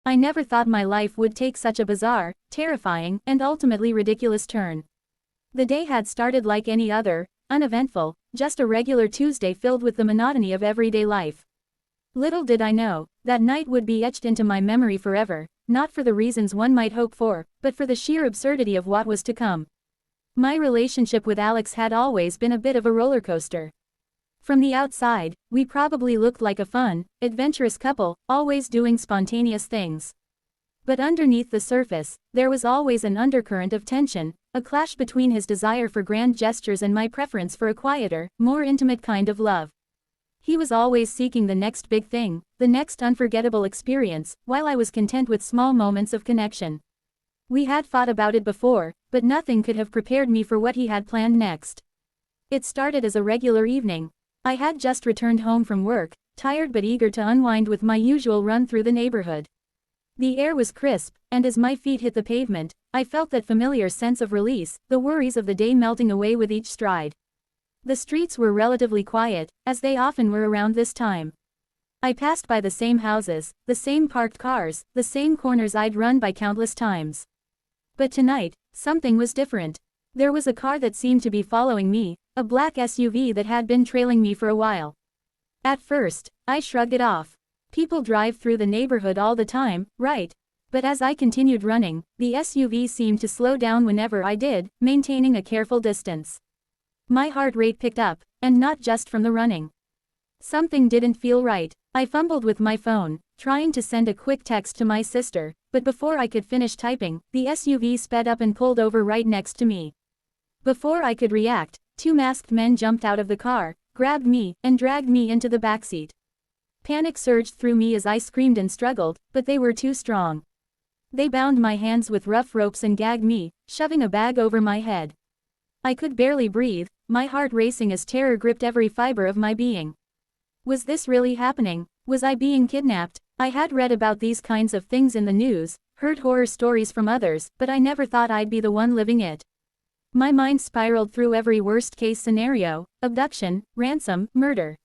I never thought my life would take such a bizarre, terrifying, and ultimately ridiculous turn. The day had started like any other, uneventful, just a regular Tuesday filled with the monotony of everyday life. Little did I know, that night would be etched into my memory forever, not for the reasons one might hope for, but for the sheer absurdity of what was to come. My relationship with Alex had always been a bit of a roller coaster. From the outside, we probably looked like a fun, adventurous couple, always doing spontaneous things. But underneath the surface, there was always an undercurrent of tension, a clash between his desire for grand gestures and my preference for a quieter, more intimate kind of love. He was always seeking the next big thing, the next unforgettable experience, while I was content with small moments of connection. We had fought about it before, but nothing could have prepared me for what he had planned next. It started as a regular evening. I had just returned home from work, tired but eager to unwind with my usual run through the neighborhood. The air was crisp, and as my feet hit the pavement, I felt that familiar sense of release, the worries of the day melting away with each stride. The streets were relatively quiet, as they often were around this time. I passed by the same houses, the same parked cars, the same corners I'd run by countless times. But tonight, something was different. There was a car that seemed to be following me, a black SUV that had been trailing me for a while. At first, I shrugged it off. People drive through the neighborhood all the time, right? But as I continued running, the SUV seemed to slow down whenever I did, maintaining a careful distance. My heart rate picked up, and not just from the running. Something didn't feel right. I fumbled with my phone, trying to send a quick text to my sister, but before I could finish typing, the SUV sped up and pulled over right next to me. Before I could react, two masked men jumped out of the car, grabbed me, and dragged me into the backseat. Panic surged through me as I screamed and struggled, but they were too strong. They bound my hands with rough ropes and gagged me, shoving a bag over my head. I could barely breathe, my heart racing as terror gripped every fiber of my being. Was this really happening? Was I being kidnapped? I had read about these kinds of things in the news, heard horror stories from others, but I never thought I'd be the one living it. My mind spiraled through every worst-case scenario: abduction, ransom, murder.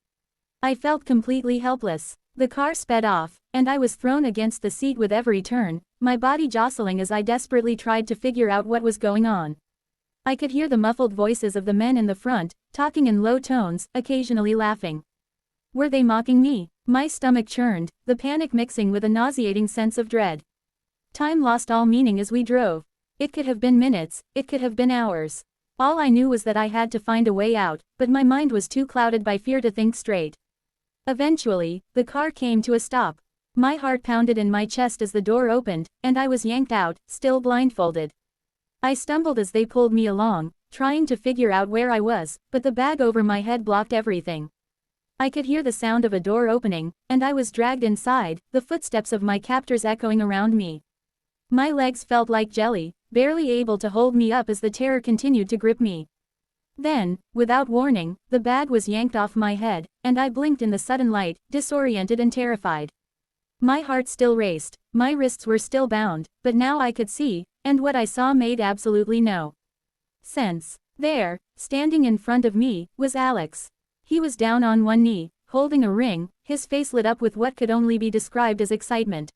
I felt completely helpless. The car sped off, and I was thrown against the seat with every turn, my body jostling as I desperately tried to figure out what was going on. I could hear the muffled voices of the men in the front, talking in low tones, occasionally laughing. Were they mocking me? My stomach churned, the panic mixing with a nauseating sense of dread. Time lost all meaning as we drove. It could have been minutes, it could have been hours. All I knew was that I had to find a way out, but my mind was too clouded by fear to think straight. Eventually, the car came to a stop. My heart pounded in my chest as the door opened, and I was yanked out, still blindfolded. I stumbled as they pulled me along, trying to figure out where I was, but the bag over my head blocked everything. I could hear the sound of a door opening, and I was dragged inside, the footsteps of my captors echoing around me. My legs felt like jelly, barely able to hold me up as the terror continued to grip me. Then, without warning, the bag was yanked off my head, and I blinked in the sudden light, disoriented and terrified. My heart still raced, my wrists were still bound, but now I could see, and what I saw made absolutely no sense. There, standing in front of me, was Alex. He was down on one knee, holding a ring, his face lit up with what could only be described as excitement.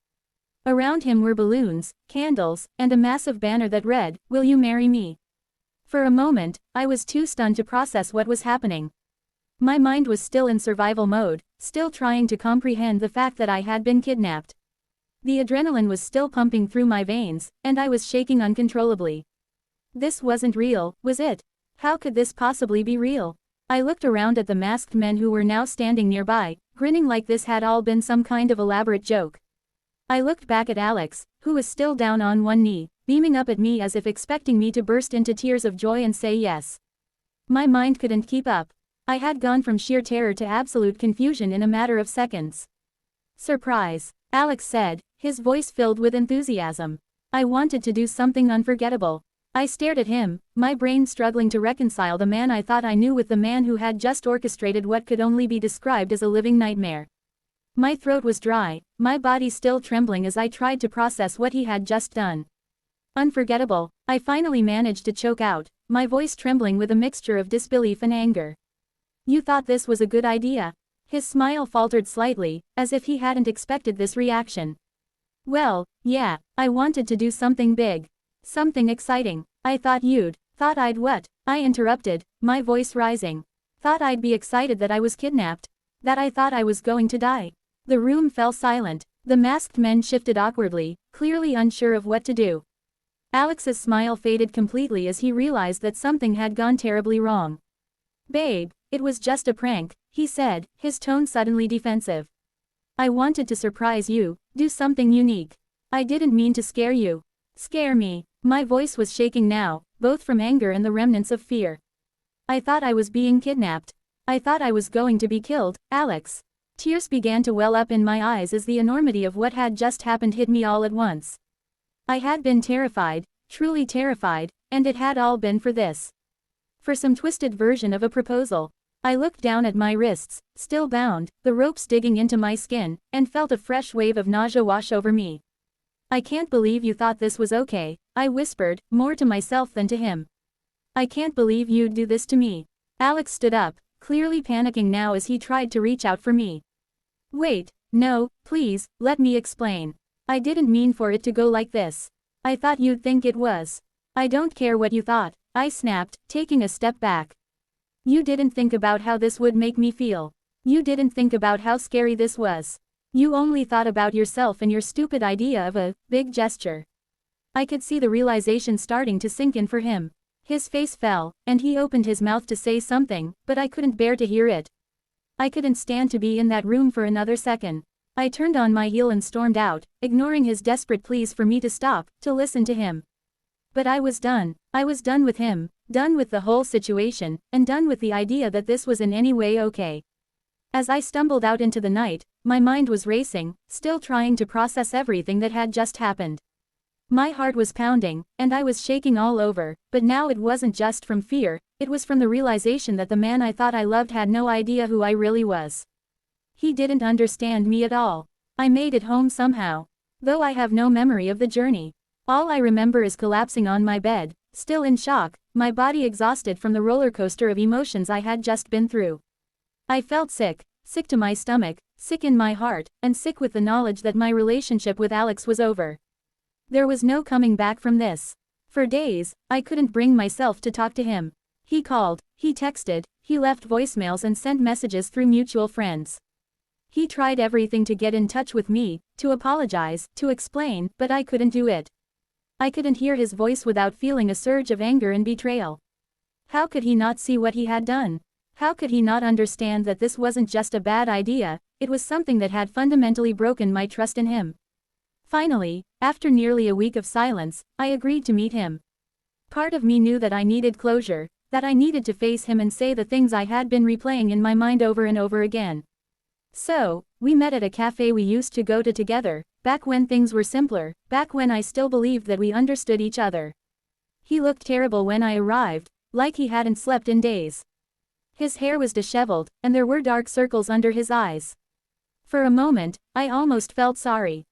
Around him were balloons, candles, and a massive banner that read, "Will you marry me?" For a moment, I was too stunned to process what was happening. My mind was still in survival mode, still trying to comprehend the fact that I had been kidnapped. The adrenaline was still pumping through my veins, and I was shaking uncontrollably. This wasn't real, was it? How could this possibly be real? I looked around at the masked men who were now standing nearby, grinning like this had all been some kind of elaborate joke. I looked back at Alex, who was still down on one knee, beaming up at me as if expecting me to burst into tears of joy and say yes. My mind couldn't keep up. I had gone from sheer terror to absolute confusion in a matter of seconds. "Surprise," Alex said, his voice filled with enthusiasm. I wanted to do something unforgettable. I stared at him, my brain struggling to reconcile the man I thought I knew with the man who had just orchestrated what could only be described as a living nightmare. My throat was dry, my body still trembling as I tried to process what he had just done. "Unforgettable," I finally managed to choke out, my voice trembling with a mixture of disbelief and anger. "You thought this was a good idea?" His smile faltered slightly, as if he hadn't expected this reaction. Well, yeah, I wanted to do something big. Something exciting. I thought I'd what? I interrupted, my voice rising. Thought I'd be excited that I was kidnapped. That I thought I was going to die. The room fell silent. The masked men shifted awkwardly, clearly unsure of what to do. Alex's smile faded completely as he realized that something had gone terribly wrong. Babe, it was just a prank, he said, his tone suddenly defensive. I wanted to surprise you, do something unique. I didn't mean to scare you. Scare me. My voice was shaking now, both from anger and the remnants of fear. I thought I was being kidnapped. I thought I was going to be killed, Alex. Tears began to well up in my eyes as the enormity of what had just happened hit me all at once. I had been terrified, truly terrified, and it had all been for this. For some twisted version of a proposal. I looked down at my wrists, still bound, the ropes digging into my skin, and felt a fresh wave of nausea wash over me. I can't believe you thought this was okay, I whispered, more to myself than to him. I can't believe you'd do this to me. Alex stood up, clearly panicking now as he tried to reach out for me. Wait, no, please, let me explain. I didn't mean for it to go like this. I thought you'd think it was. I don't care what you thought, I snapped, taking a step back. You didn't think about how this would make me feel. You didn't think about how scary this was. You only thought about yourself and your stupid idea of a big gesture. I could see the realization starting to sink in for him. His face fell, and he opened his mouth to say something, but I couldn't bear to hear it. I couldn't stand to be in that room for another second. I turned on my heel and stormed out, ignoring his desperate pleas for me to stop, to listen to him. But I was done. I was done with him, done with the whole situation, and done with the idea that this was in any way okay. As I stumbled out into the night, my mind was racing, still trying to process everything that had just happened. My heart was pounding, and I was shaking all over, but now it wasn't just from fear, it was from the realization that the man I thought I loved had no idea who I really was. He didn't understand me at all. I made it home somehow. Though I have no memory of the journey. All I remember is collapsing on my bed, still in shock, my body exhausted from the roller coaster of emotions I had just been through. I felt sick, sick to my stomach, sick in my heart, and sick with the knowledge that my relationship with Alex was over. There was no coming back from this. For days, I couldn't bring myself to talk to him. He called, he texted, he left voicemails and sent messages through mutual friends. He tried everything to get in touch with me, to apologize, to explain, but I couldn't do it. I couldn't hear his voice without feeling a surge of anger and betrayal. How could he not see what he had done? How could he not understand that this wasn't just a bad idea, it was something that had fundamentally broken my trust in him? Finally, after nearly a week of silence, I agreed to meet him. Part of me knew that I needed closure, that I needed to face him and say the things I had been replaying in my mind over and over again. So, we met at a cafe we used to go to together, back when things were simpler, back when I still believed that we understood each other. He looked terrible when I arrived, like he hadn't slept in days. His hair was disheveled, and there were dark circles under his eyes. For a moment, I almost felt sorry.